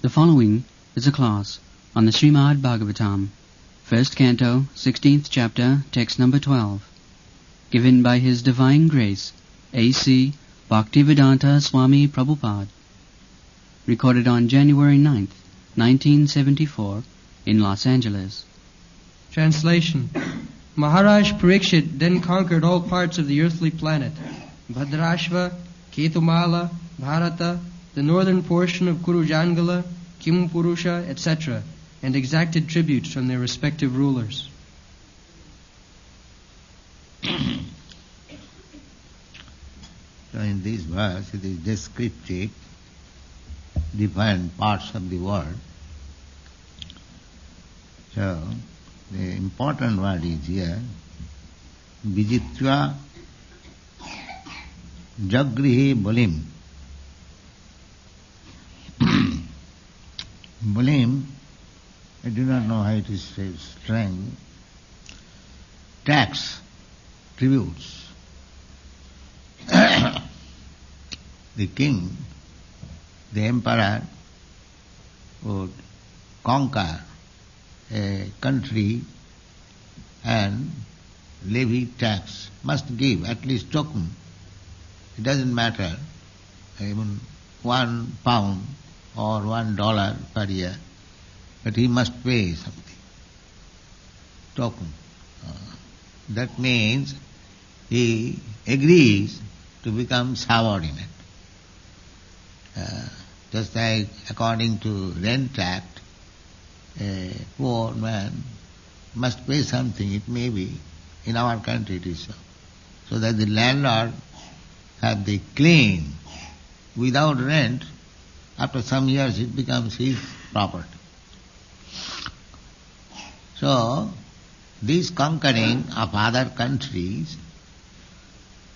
The following is a class on the Srimad Bhagavatam, first canto, 16th chapter, text number 12, given by His Divine Grace, A.C. Bhaktivedanta Swami Prabhupada, recorded on January 9th, 1974, in Los Angeles. Translation. Maharaj Parikshit then conquered all parts of the earthly planet, Bhadrashva, Ketumala, Bharata, the northern portion of Kurujangala, Kimpurusha, etc., and exacted tributes from their respective rulers. So in this verse it is descriptive, different parts of the world. So the important word is here, Vijitva Jagrihi Bulim. Bulim, I do not know how it is strength, tax, tributes. The king, the emperor, would conquer a country and levy tax, must give at least token. It doesn't matter, even £1 or $1 per year, but he must pay something, token. That means he agrees to become subordinate. Just like according to Rent Act, a poor man must pay something, it may be, in our country it is so. So that the landlord have the claim without rent, after some years it becomes his property. So, this conquering of other countries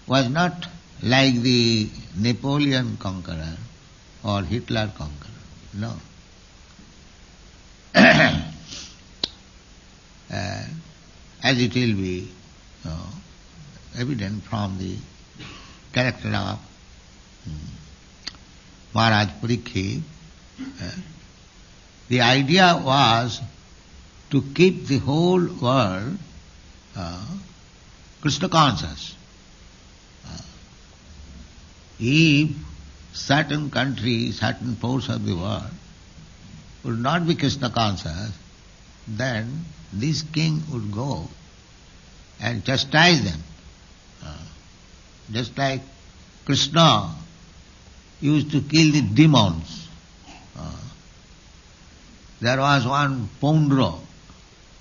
was not like the Napoleon conqueror or Hitler conqueror, no. As it will be evident from the character of Maharaj Parikshit, the idea was to keep the whole world Krishna conscious. If certain countries, certain parts of the world would not be Krishna conscious, then this king would go and chastise them. Just like Krishna used to kill the demons. There was one Pondra,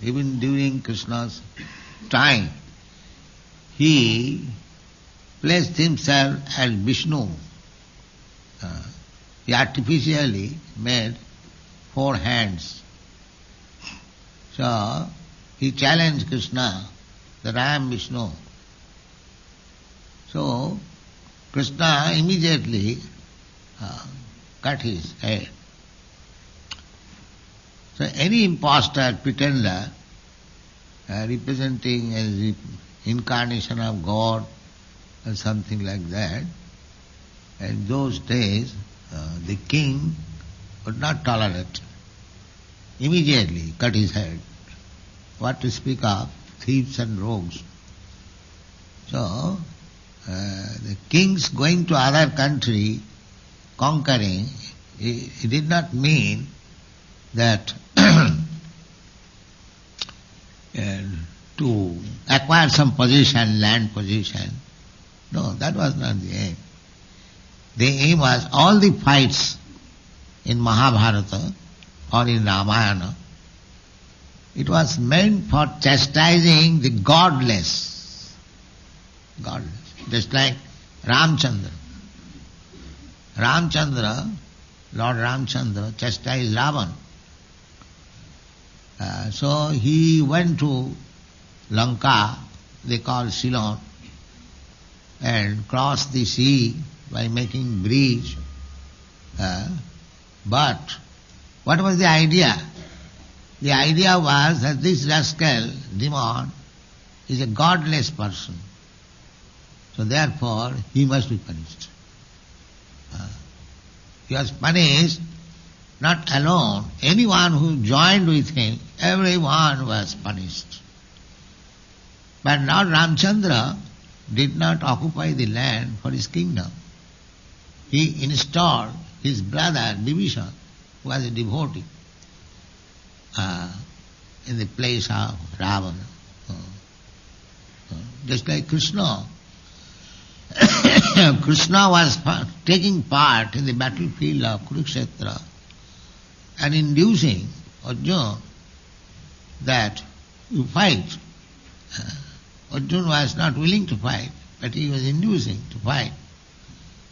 even during Krishna's time. He placed himself as Vishnu. He artificially made 4 hands. So he challenged Krishna that I am Vishnu. So Krishna immediately cut his head. So any impostor, pretender, representing as incarnation of God or something like that, in those days the king would not tolerate. Immediately cut his head. What to speak of thieves and rogues. So the kings going to other country, conquering, it did not mean that to acquire some position, land position. No, that was not the aim. The aim was all the fights in Mahabharata or in Ramayana, it was meant for chastising the godless. Godless. Just like Ramchandra. Lord Ramchandra chastised Ravan. So he went to Lanka, they call Ceylon, and crossed the sea by making bridge. But what was the idea? The idea was that this rascal, demon, is a godless person. So therefore, he must be punished. He was punished not alone, anyone who joined with him, everyone was punished. But Lord Ramchandra did not occupy the land for his kingdom. He installed his brother Vibhishan, who was a devotee, in the place of Ravana. Just like Krishna. Krishna was taking part in the battlefield of Kurukshetra and inducing Arjuna that you fight. Arjuna was not willing to fight, but he was inducing to fight.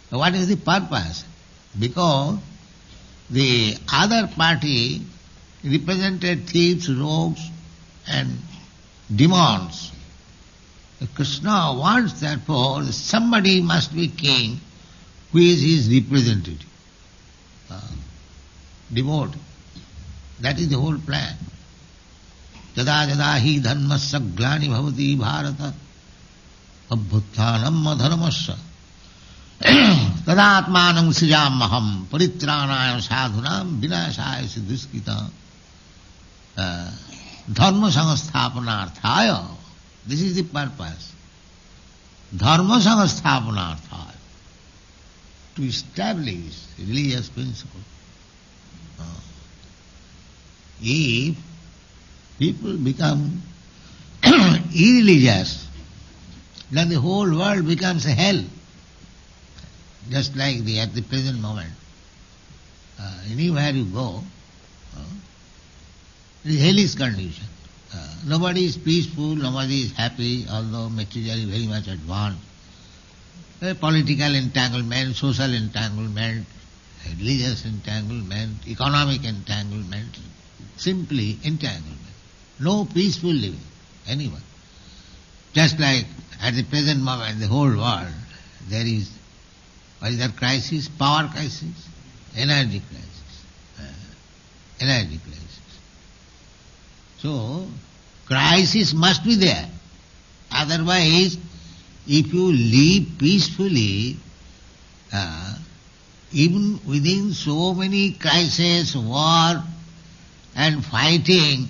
So what is the purpose? Because the other party represented thieves, rogues and demons. Krishna wants therefore somebody must be king who is his representative, devotee. That is the whole plan. Jada jada hi dharmasya glani bhavati bharata abhuttanam adharmasya tadatmanam srijamaham paritranaya sadhunam vinashaya siddhiskita dharma samasthapanarthaya. This is the purpose. Dharma samasthapanarthaya, to establish religious principle. If people become irreligious, then the whole world becomes a hell. Just like at the present moment. Anywhere you go, it is hellish condition. Nobody is peaceful, nobody is happy, although materially very much advanced. Political entanglement, social entanglement, religious entanglement, economic entanglement, simply entanglement. No peaceful living, anyone. Just like at the present moment, the whole world, there is, what is that crisis? Power crisis, energy crisis, energy crisis. So, crisis must be there. Otherwise, if you live peacefully, even within so many crises, war and fighting,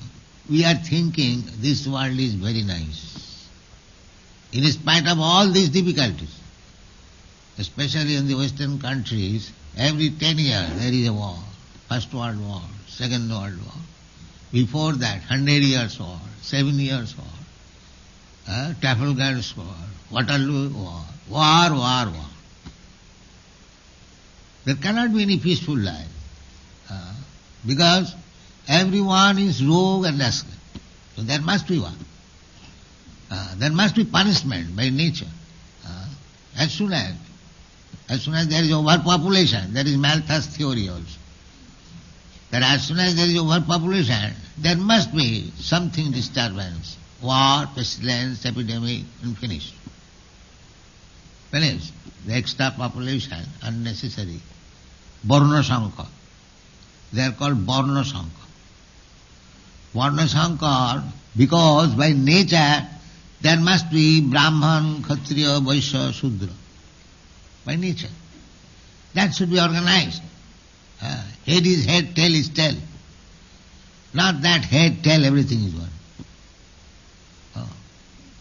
we are thinking this world is very nice. In spite of all these difficulties, especially in the Western countries, every 10 years there is a war. First World War, Second World War. Before that, 100 years war, 7 years war, Trafalgar's war, Waterloo war, war. There cannot be any peaceful life, because everyone is rogue and rascal. So there must be one. There must be punishment by nature. As soon as there is overpopulation, there is Malthus theory also. That as soon as there is overpopulation, there must be something disturbance. War, pestilence, epidemic, and finish. Finish. The extra population, unnecessary. Varna Sankar. They are called Varna Sankar. Varna Sankar, because by nature there must be Brahman, Kshatriya, Vaishya, Shudra. By nature. That should be organized. Head is head, tail is tail. Not that head, tail, everything is one.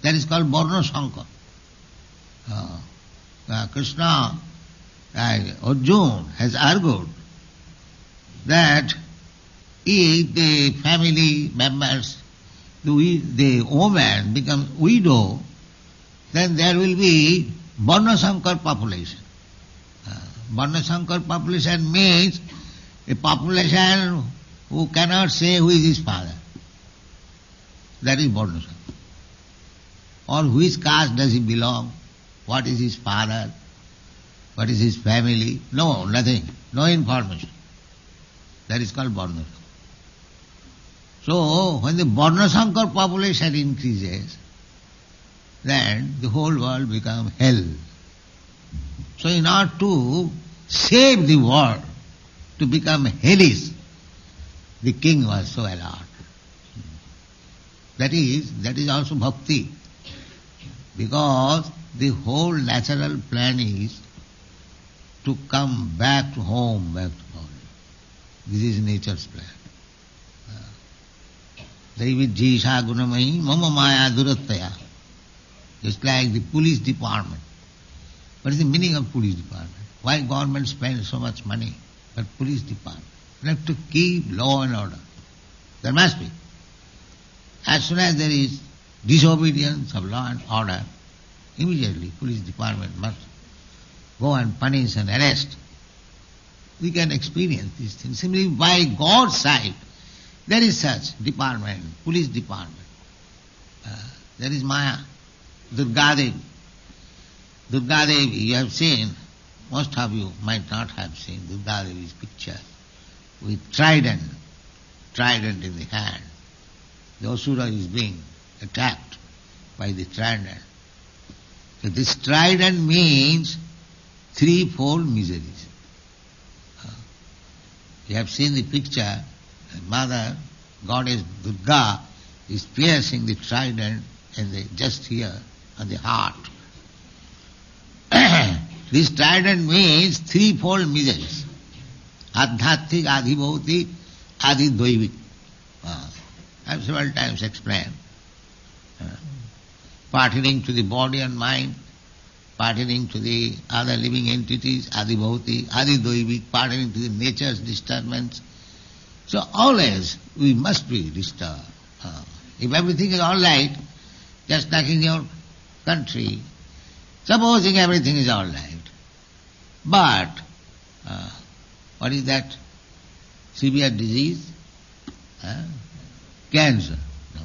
That is called Varna Sankar. Krishna, Arjuna has argued that if the family members, the woman becomes widow, then there will be Varna Sankar population. Varna Sankar population means a population who cannot say who is his father. That is Varna Sankar. Or which caste does he belong? What is his father? What is his family? No, nothing. No information. That is called Varna Sankar. So, when the Varna Sankar population increases, then the whole world becomes hell. So, in order to save the world, to become hellish, the king was so alert. That is also bhakti. Because the whole natural plan is to come back to home, back to God. This is nature's plan. Daividjisha gunamahi mama maya durattaya. Just like the police department. What is the meaning of police department? Why government spends so much money for police department? You have to keep law and order. There must be. As soon as there is disobedience of law and order, immediately police department must go and punish and arrest. We can experience these things. Simply by God's side, there is such department, police department. There is Maya, Durga Devi. Durga Devi, you have seen, most of you might not have seen Durga Devi's picture with trident in the hand. The Asura is being attacked by the trident. So this trident means threefold miseries. You have seen the picture, Mother, Goddess Durga is piercing the trident and just here on the heart. This trident means threefold miseries. Adhyatthik, adhibhautik, adhidvaivik. I have several times explained. Pertaining to the body and mind, pertaining to the other living entities, adhibhautik, adhidvaivik, pertaining to the nature's disturbance. So always we must be disturbed. If everything is all right, just like in your country, supposing everything is all right, but what is that severe disease? Cancer. No.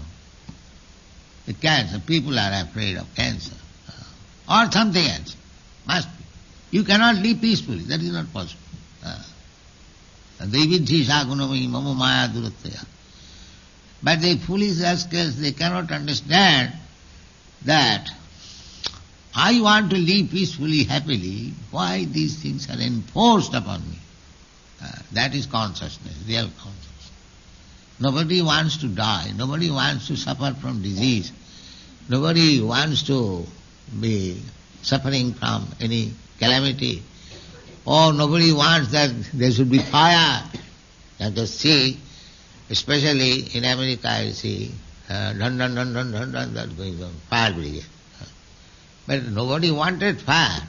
The cancer, people are afraid of cancer. Or something else. Must be. You cannot live peacefully. That is not possible. Daividjisha gunamahi mama maya durattaya. But the foolish rascals, they cannot understand that I want to live peacefully, happily. Why these things are enforced upon me? That is consciousness, real consciousness. Nobody wants to die. Nobody wants to suffer from disease. Nobody wants to be suffering from any calamity. Or nobody wants that there should be fire. You have to see, especially in America, you see, dun, that's going on, fire brigade. But nobody wanted fire.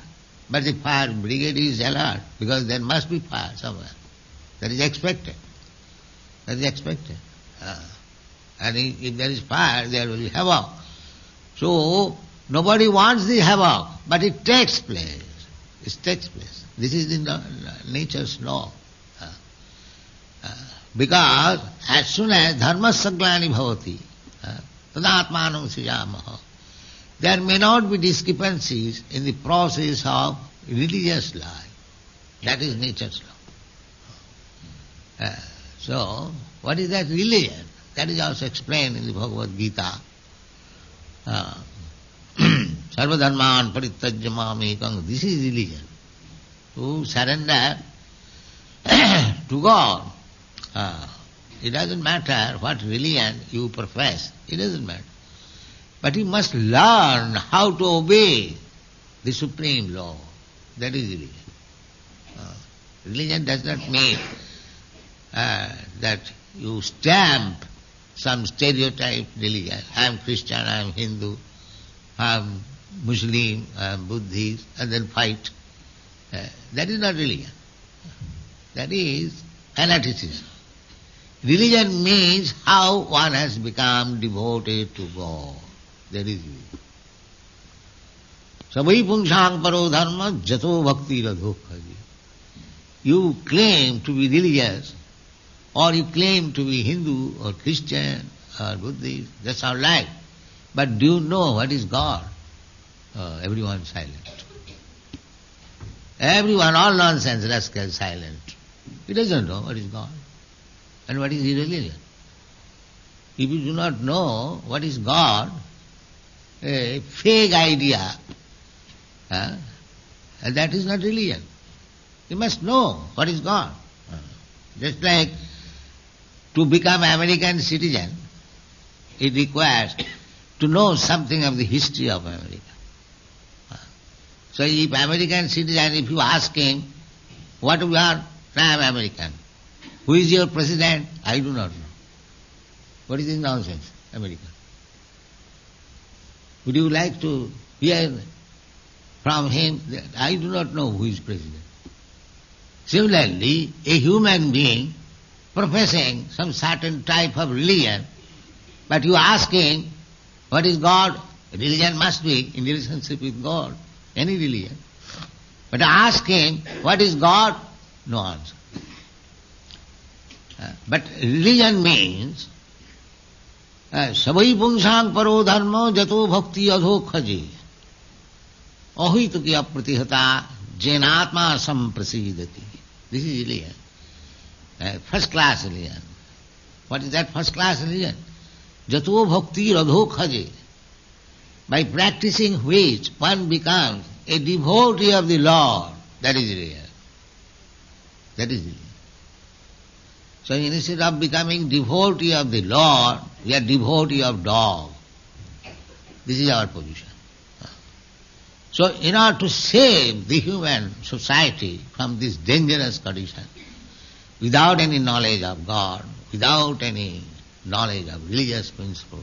But the fire brigade is alert, because there must be fire somewhere. That is expected. That is expected. And if there is fire, there will be havoc. So, nobody wants the havoc, but it takes place. It takes place. This is in nature's law. Because as soon as dharma saglani bhavati, tadatmanam srijamaha, there may not be discrepancies in the process of religious life. That is nature's law. So, what is that religion? That is also explained in the Bhagavad Gita. Sarvadharman parittajya mamekam. This is religion. To surrender to God. It doesn't matter what religion you profess. It doesn't matter. But you must learn how to obey the supreme law. That is religion. Religion does not mean that you stamp some stereotype religion. I am Christian, I am Hindu, I am Muslim, I am Buddhist, and then fight. That is not religion. That is fanaticism. Religion means how one has become devoted to God. That is religion. Savai pungsang paro dharma jato bhakti radhokhaji. You claim to be religious, or you claim to be Hindu or Christian or Buddhist, that's all right. But do you know what is God? Everyone silent. Everyone, all nonsense, rascal, silent. He doesn't know what is God and what is his religion. If you do not know what is God, a fake idea, that is not religion. You must know what is God. Just like to become American citizen, it requires to know something of the history of America. So if American citizen, if you ask him, what you are? I am American. Who is your president? I do not know. What is this nonsense, America? Would you like to hear from him? I do not know who is president. Similarly, a human being professing some certain type of religion, but you ask him, what is God? Religion must be in relationship with God, any religion. But ask him, what is God? No answer. But religion means savai pungsang paro dharma jato bhakti adho khaji ahituki apratihata jenatma samprasidati. This is religion. First class religion. What is that first class religion? Jato bhakti adho khaji. By practicing which one becomes a devotee of the Lord. That is religion. That is religion. So instead of becoming devotee of the Lord, we are devotee of dog. This is our position. So in order to save the human society from this dangerous condition, without any knowledge of God, without any knowledge of religious principle,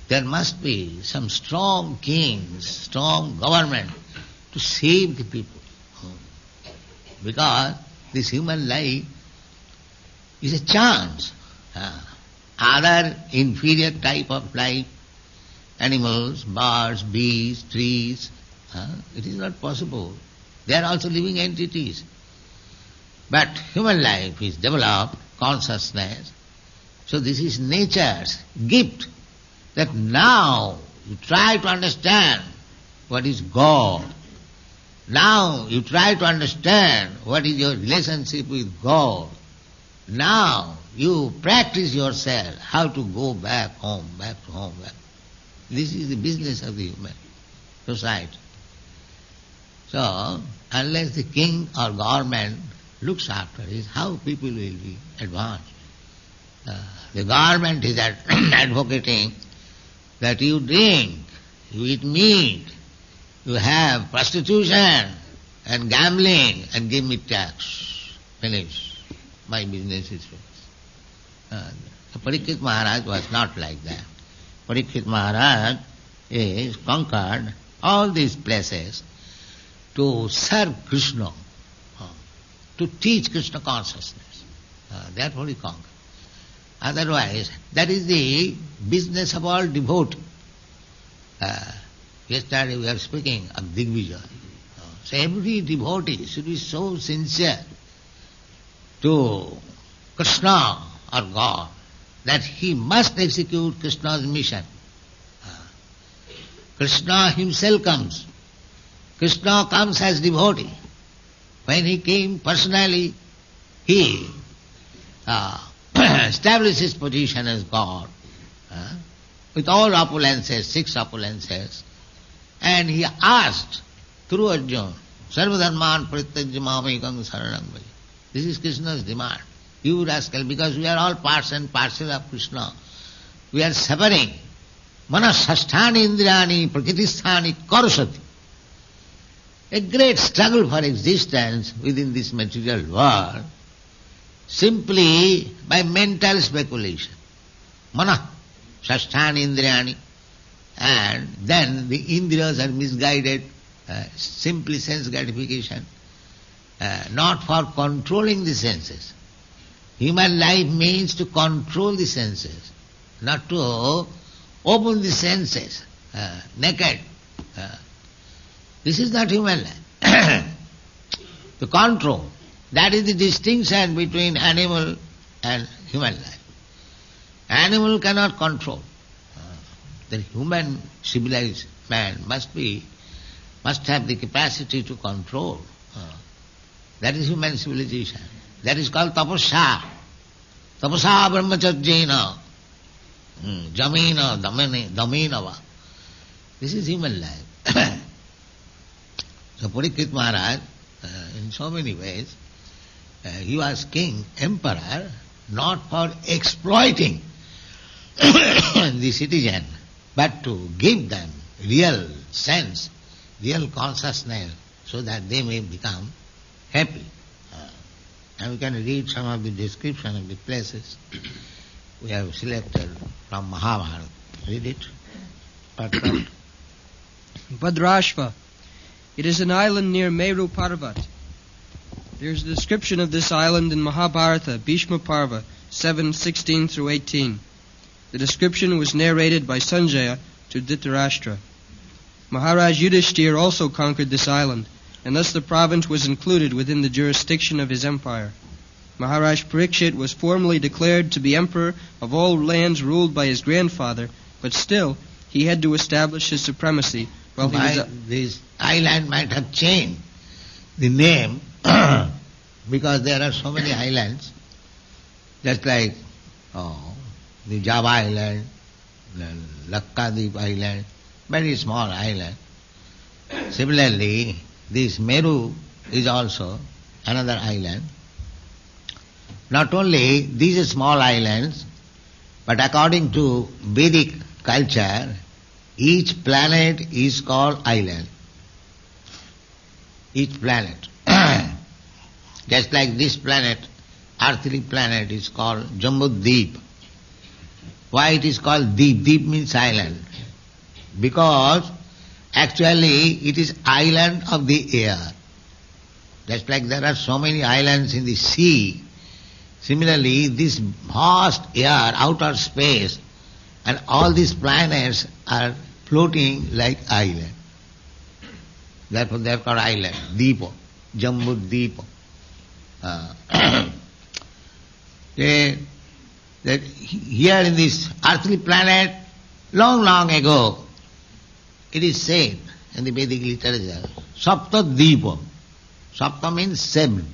there must be some strong kings, strong government to save the people. Because this human life is a chance. Other inferior type of life, animals, birds, bees, trees, it is not possible. They are also living entities. But human life is developed, consciousness. So this is nature's gift, that now you try to understand what is God. Now you try to understand what is your relationship with God. Now you practice yourself how to go back home, back to home. Back. This is the business of the human society. So, unless the king or government looks after it, how people will be advanced? The government is advocating that you drink, you eat meat, you have prostitution and gambling and give me tax. Finish. My business is finished. Parikshit Maharaj was not like that. Parikshit Maharaj is conquered all these places to serve Krishna, to teach Krishna consciousness. Therefore he conquered. Otherwise, that is the business of all devotee. Yesterday we were speaking of Digvijay. So every devotee should be so sincere to Krishna or God that he must execute Krishna's mission. Krishna himself comes. Krishna comes as devotee. When he came personally, he established his position as God with all opulences, 6 opulences, and he asked through Arjuna, Sarvadharman Parityajya Mamekam Saranam Bhaja. This is Krishna's demand. You rascal, because we are all parts and parcel of Krishna. We are suffering. Manasasthani indriyani prakritisthani karusati. A great struggle for existence within this material world simply by mental speculation. Mana, sasthani indriyani. And then the indriyas are misguided, simply sense gratification, not for controlling the senses. Human life means to control the senses, not to open the senses, naked. This is not human life. To control, that is the distinction between animal and human life. Animal cannot control. The human civilized man must have the capacity to control. That is human civilization. That is called tapasya. Tapasya brahmacharjena. Jamena damenava. This is human life. So Parikshit Maharaj, in so many ways, he was king, emperor, not for exploiting the citizen, but to give them real sense, real consciousness, so that they may become happy. And we can read some of the description of the places we have selected from Mahabharata. Read it. Part. Bhadrashva. It is an island near Meru Parvat. There is a description of this island in Mahabharata, Bhishma Parva, 7:16 through 18. The description was narrated by Sanjaya to Dhritarashtra. Maharaj Yudhishthir also conquered this island, and thus the province was included within the jurisdiction of his empire. Maharaj Parikshit was formally declared to be emperor of all lands ruled by his grandfather, but still he had to establish his supremacy while he was... This island might have changed the name because there are so many islands, just like the Java Island, the Lakkadweep Island, very small island. Similarly, this Meru is also another island. Not only these small islands, but according to Vedic culture, each planet is called island. Each planet. Just like this planet, earthly planet, is called Jambudweep. Why it is called Deep? Deep means island. Because actually it is island of the air. Just like there are so many islands in the sea, similarly this vast air, outer space, and all these planets are floating like island. Therefore they are called island, Deepo, Jambudweep. That here in this earthly planet, long, long ago, it is said in the Vedic literature, Sapta Deepa. Sapta means seven.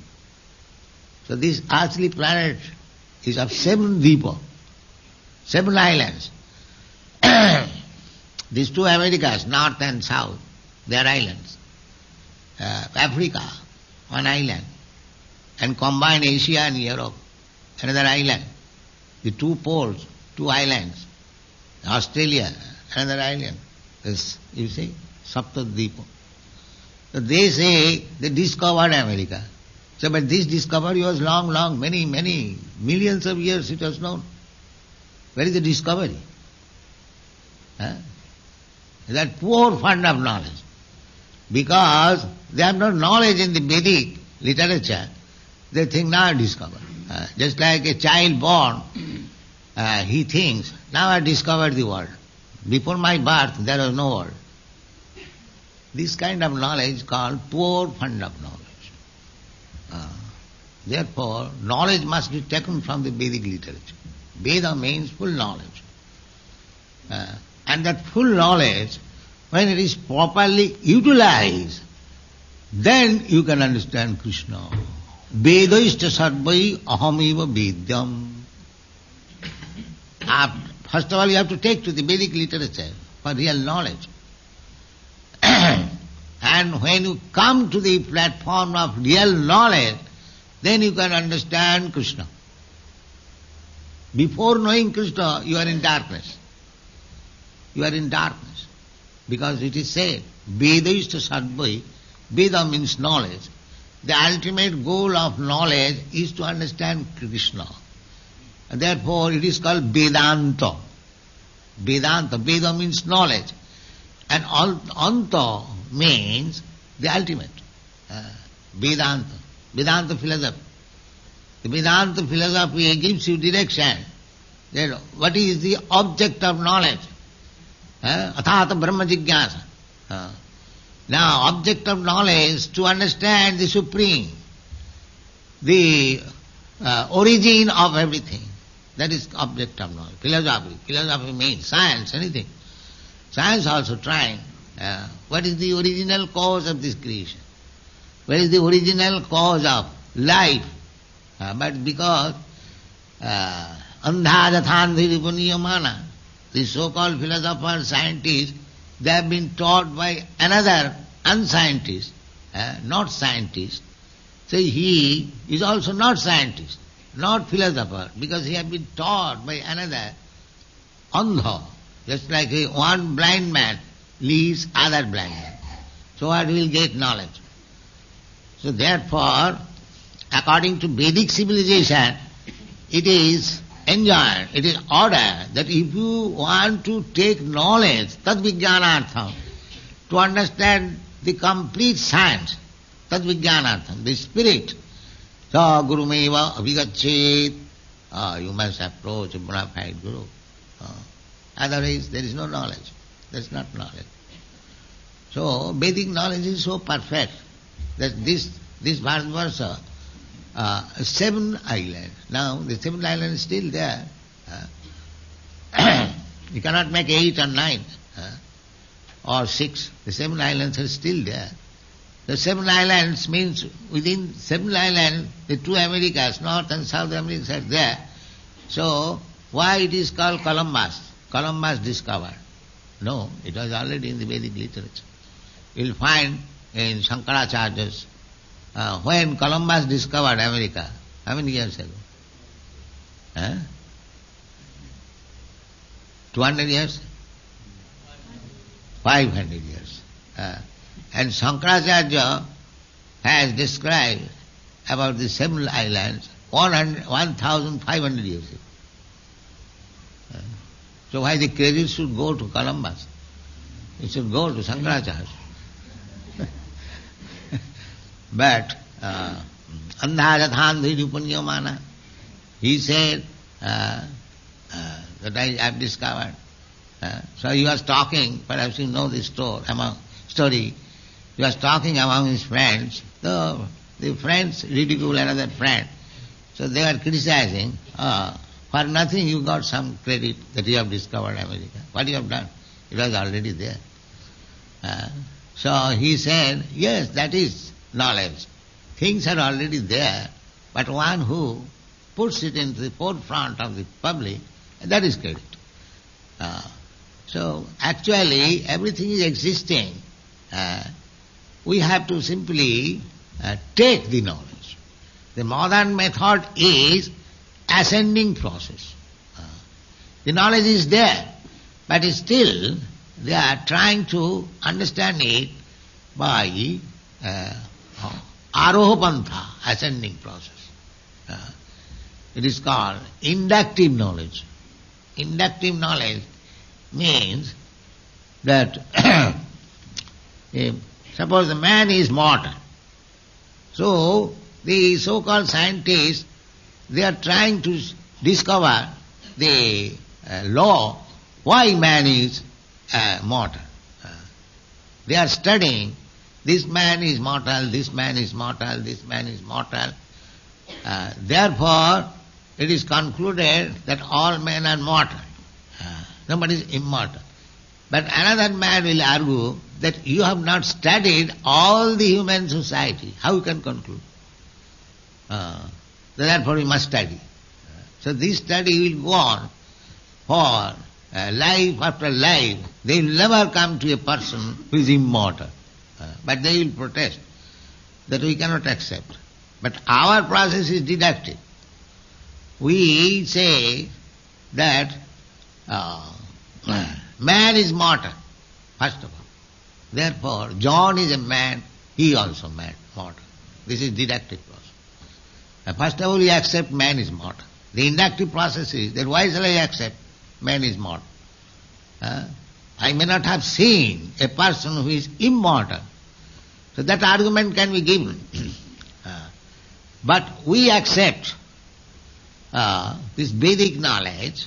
So this earthly planet is of seven Deepa, seven islands. These two Americas, North and South, they are islands. Africa, one island. And combine Asia and Europe, another island. The two poles, two islands. Australia, another island. This, you see, Saptadvipa. So they say they discovered America. So, but this discovery was long, long, many, many, millions of years it was known. Where is the discovery? That poor fund of knowledge. Because they have no knowledge in the Vedic literature, they think now I discovered. Just like a child born, he thinks, now I discovered the world. Before my birth, there was no world. This kind of knowledge called poor fund of knowledge. Therefore, knowledge must be taken from the Vedic literature. Veda means full knowledge. And that full knowledge, when it is properly utilized, then you can understand Krishna. Vedaishta sarvai ahamiva vedyam. First of all, you have to take to the Vedic literature for real knowledge. And when you come to the platform of real knowledge, then you can understand Krishna. Before knowing Krishna, you are in darkness. You are in darkness. Because it is said, Vedaishta sarvai, Veda means knowledge. The ultimate goal of knowledge is to understand Krishna. And therefore it is called Vedanta. Vedanta, Veda means knowledge. And Anta means the ultimate. Vedanta. Vedanta philosophy. The Vedanta philosophy gives you direction. That what is the object of knowledge? Athata Brahma Jigyasa. Now, object of knowledge to understand the Supreme, the origin of everything. That is object of knowledge. Philosophy. Philosophy means science, anything. Science also trying. What is the original cause of this creation? What is the original cause of life? But because andhajathandhi vipuniyamana, the so-called philosophers, scientists, they have been taught by another unscientist, not scientist. So he is also not scientist, not philosopher, because he has been taught by another andha. Just like one blind man leads other blind man. So what will get knowledge? So therefore, according to Vedic civilization, it is enjoined, it is ordered that if you want to take knowledge, tad vijnanartham, to understand the complete science, tad vijnanartham, the spirit, so gurumeva avigachet, you must approach a bona fide guru. Otherwise there is no knowledge. There is not knowledge. So Vedic knowledge is so perfect that this Bharatvarsha, 7 islands. Now the 7 islands is still there. You cannot make 8 or 9 or 6. The 7 islands are still there. The 7 islands means within 7 islands the 2 Americas, North and South Americas are there. So why it is called Columbus? Columbus discovered. No, it was already in the Vedic literature. You will find in Shankaracharya's, when Columbus discovered America, how many years ago? 200 years? 500 years. And Shankaracharya has described about the 7 islands 1,500 years ago. So why the credit should go to Columbus? It should go to Shankaracharya. But Andhajathandhi Rupanyamana, he said that I have discovered. So he was talking, perhaps you know this story, he was talking among his friends. The friends ridicule another friend. So they were criticizing, for nothing you got some credit that you have discovered America. What you have done? It was already there. So he said, yes, that is knowledge. Things are already there, but one who puts it into the forefront of the public, that is credit. So actually everything is existing. We have to simply take the knowledge. The modern method is ascending process. The knowledge is there, but still they are trying to understand it by arohapantha, ascending process. It is called inductive knowledge. Inductive knowledge means that suppose the man is mortal. So the so-called scientists, they are trying to discover the law why man is mortal. They are studying this man is mortal, this man is mortal, this man is mortal. Therefore, it is concluded that all men are mortal. Nobody is immortal. But another man will argue that you have not studied all the human society. How you can conclude? Therefore, you must study. So this study will go on for life after life. They will never come to a person who is immortal. But they will protest that we cannot accept. But our process is deductive. We say that man is mortal, first of all. Therefore, John is a man, he also mortal. This is deductive process. First of all, we accept man is mortal. The inductive process is that why shall I accept man is mortal? I may not have seen a person who is immortal. So that argument can be given. But we accept this Vedic knowledge,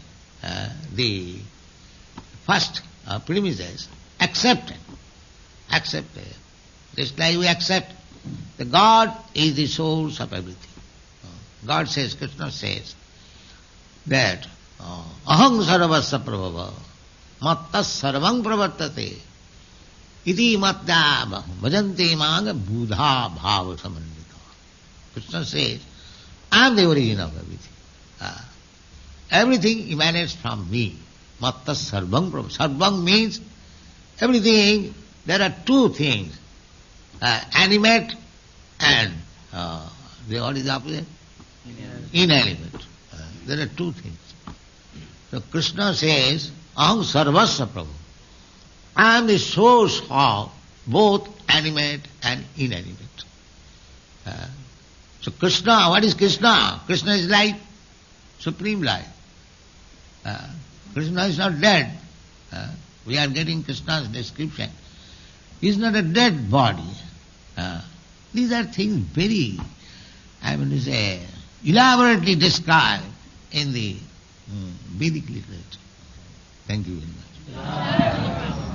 the first premises, accepted. Just like we accept that God is the source of everything. God says, Krishna says, that aham sarvasya prabhava mattas sarvam pravartate iti mattava bhajanti maga buddha bhava samandita. Krishna says, I am the origin of everything. Everything emanates from me. Mattas sarvam prabhava. Sarvam means everything. There are two things, animate and what is the opposite? Inanimate. There are two things. So Krishna says, aham sarvasya prabhu. I am the source of both animate and inanimate. So Krishna, what is Krishna? Krishna is life, supreme life. Krishna is not dead. We are getting Krishna's description. He is not a dead body. These are things very, elaborately described in the Vedic literature. Thank you very much.